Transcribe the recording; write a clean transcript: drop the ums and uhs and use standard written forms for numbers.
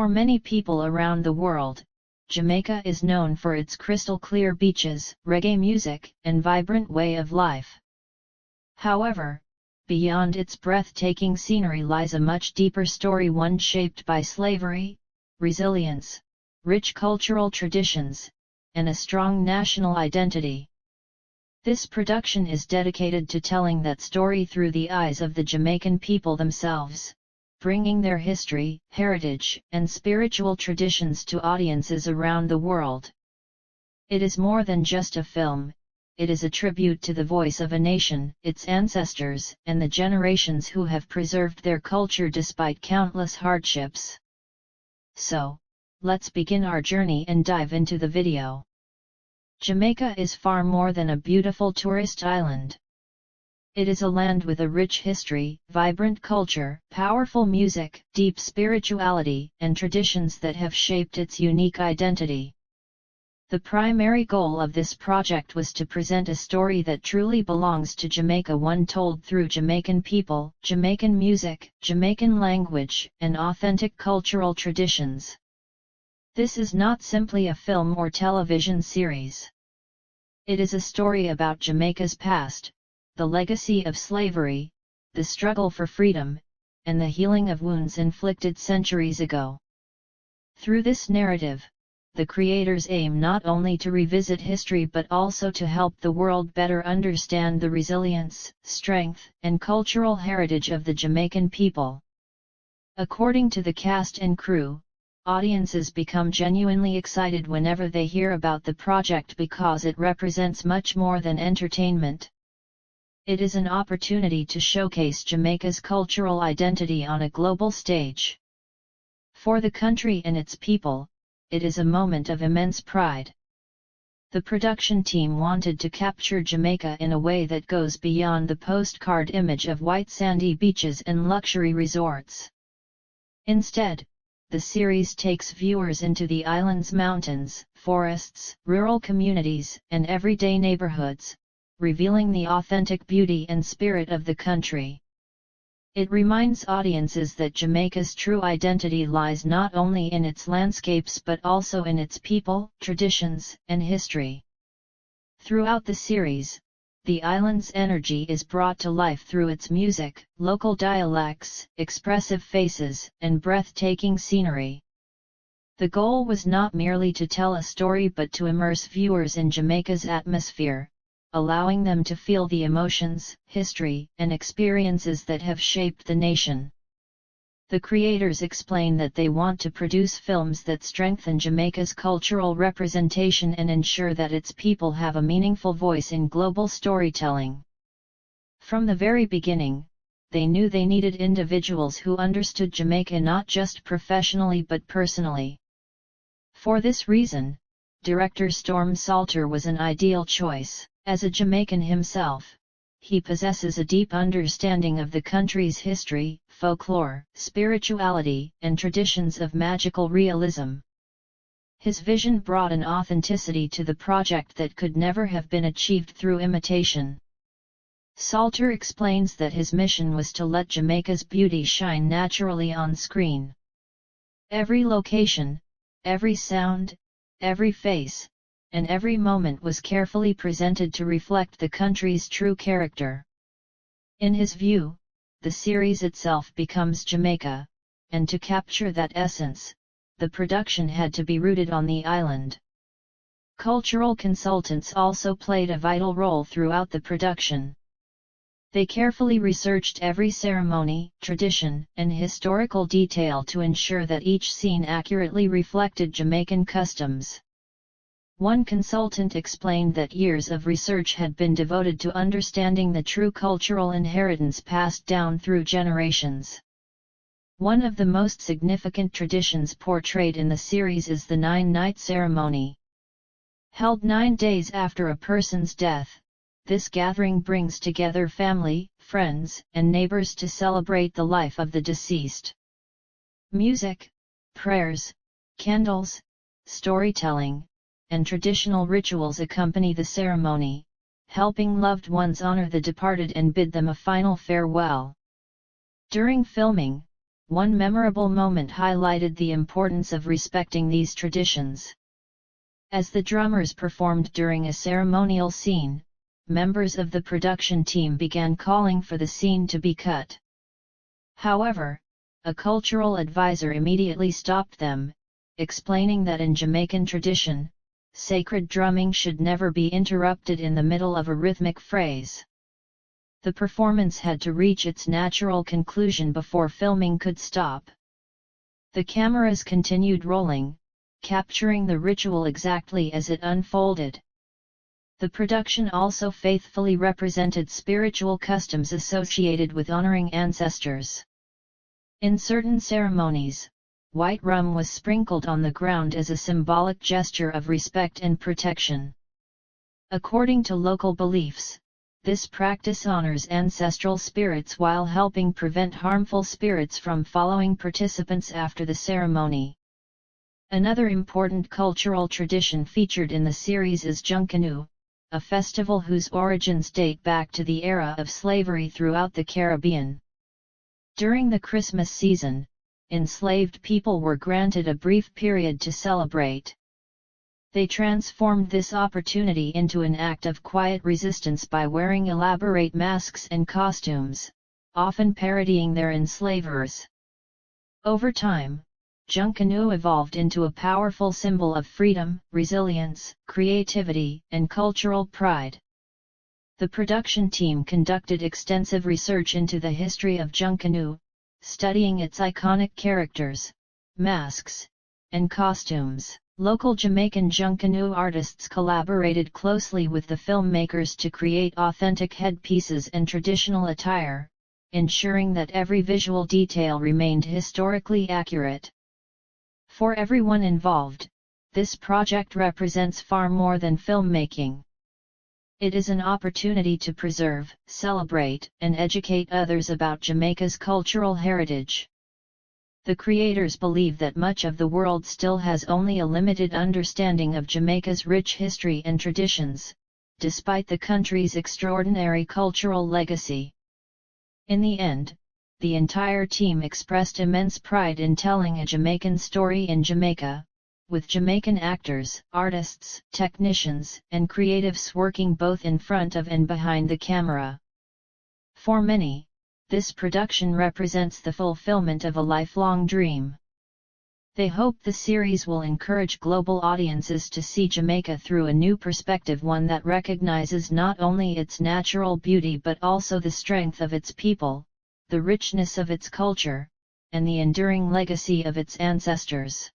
For many people around the world, Jamaica is known for its crystal-clear beaches, reggae music, and vibrant way of life. However, beyond its breathtaking scenery lies a much deeper story, one shaped by slavery, resilience, rich cultural traditions, and a strong national identity. This production is dedicated to telling that story through the eyes of the Jamaican people themselves, bringing their history, heritage, and spiritual traditions to audiences around the world. It is more than just a film, it is a tribute to the voice of a nation, its ancestors, and the generations who have preserved their culture despite countless hardships. So, let's begin our journey and dive into the video. Jamaica is far more than a beautiful tourist island. It is a land with a rich history, vibrant culture, powerful music, deep spirituality, and traditions that have shaped its unique identity. The primary goal of this project was to present a story that truly belongs to Jamaica, one told through Jamaican people, Jamaican music, Jamaican language, and authentic cultural traditions. This is not simply a film or television series. It is a story about Jamaica's past, the legacy of slavery, the struggle for freedom, and the healing of wounds inflicted centuries ago. Through this narrative, the creators aim not only to revisit history but also to help the world better understand the resilience, strength, and cultural heritage of the Jamaican people. According to the cast and crew, audiences become genuinely excited whenever they hear about the project because it represents much more than entertainment. It is an opportunity to showcase Jamaica's cultural identity on a global stage. For the country and its people, it is a moment of immense pride. The production team wanted to capture Jamaica in a way that goes beyond the postcard image of white sandy beaches and luxury resorts. Instead, the series takes viewers into the island's mountains, forests, rural communities, and everyday neighborhoods, revealing the authentic beauty and spirit of the country. It reminds audiences that Jamaica's true identity lies not only in its landscapes but also in its people, traditions, and history. Throughout the series, the island's energy is brought to life through its music, local dialects, expressive faces, and breathtaking scenery. The goal was not merely to tell a story but to immerse viewers in Jamaica's atmosphere, allowing them to feel the emotions, history, and experiences that have shaped the nation. The creators explain that they want to produce films that strengthen Jamaica's cultural representation and ensure that its people have a meaningful voice in global storytelling. From the very beginning, they knew they needed individuals who understood Jamaica not just professionally but personally. For this reason, director Storm Saulter was an ideal choice. As a Jamaican himself, he possesses a deep understanding of the country's history, folklore, spirituality, and traditions of magical realism. His vision brought an authenticity to the project that could never have been achieved through imitation. Saulter explains that his mission was to let Jamaica's beauty shine naturally on screen. Every location, every sound, every face, and every moment was carefully presented to reflect the country's true character. In his view, the series itself becomes Jamaica, and to capture that essence, the production had to be rooted on the island. Cultural consultants also played a vital role throughout the production. They carefully researched every ceremony, tradition, and historical detail to ensure that each scene accurately reflected Jamaican customs. One consultant explained that years of research had been devoted to understanding the true cultural inheritance passed down through generations. One of the most significant traditions portrayed in the series is the nine-night ceremony. Held 9 days after a person's death, this gathering brings together family, friends, and neighbors to celebrate the life of the deceased. Music, prayers, candles, storytelling, and traditional rituals accompany the ceremony, helping loved ones honor the departed and bid them a final farewell. During filming, one memorable moment highlighted the importance of respecting these traditions. As the drummers performed during a ceremonial scene, members of the production team began calling for the scene to be cut. However, a cultural advisor immediately stopped them, explaining that in Jamaican tradition, sacred drumming should never be interrupted in the middle of a rhythmic phrase. The performance had to reach its natural conclusion before filming could stop. The cameras continued rolling, capturing the ritual exactly as it unfolded. The production also faithfully represented spiritual customs associated with honoring ancestors. In certain ceremonies, white rum was sprinkled on the ground as a symbolic gesture of respect and protection. According to local beliefs, this practice honors ancestral spirits while helping prevent harmful spirits from following participants after the ceremony. Another important cultural tradition featured in the series is Junkanoo, a festival whose origins date back to the era of slavery throughout the Caribbean. During the Christmas season, enslaved people were granted a brief period to celebrate. They transformed this opportunity into an act of quiet resistance by wearing elaborate masks and costumes, often parodying their enslavers. Over time, Junkanoo evolved into a powerful symbol of freedom, resilience, creativity, and cultural pride. The production team conducted extensive research into the history of Junkanoo, studying its iconic characters, masks, and costumes. Local Jamaican Junkanoo artists collaborated closely with the filmmakers to create authentic headpieces and traditional attire, ensuring that every visual detail remained historically accurate. For everyone involved, this project represents far more than filmmaking. It is an opportunity to preserve, celebrate, and educate others about Jamaica's cultural heritage. The creators believe that much of the world still has only a limited understanding of Jamaica's rich history and traditions, despite the country's extraordinary cultural legacy. In the end, the entire team expressed immense pride in telling a Jamaican story in Jamaica, with Jamaican actors, artists, technicians, and creatives working both in front of and behind the camera. For many, this production represents the fulfillment of a lifelong dream. They hope the series will encourage global audiences to see Jamaica through a new perspective, one that recognizes not only its natural beauty but also the strength of its people, the richness of its culture, and the enduring legacy of its ancestors.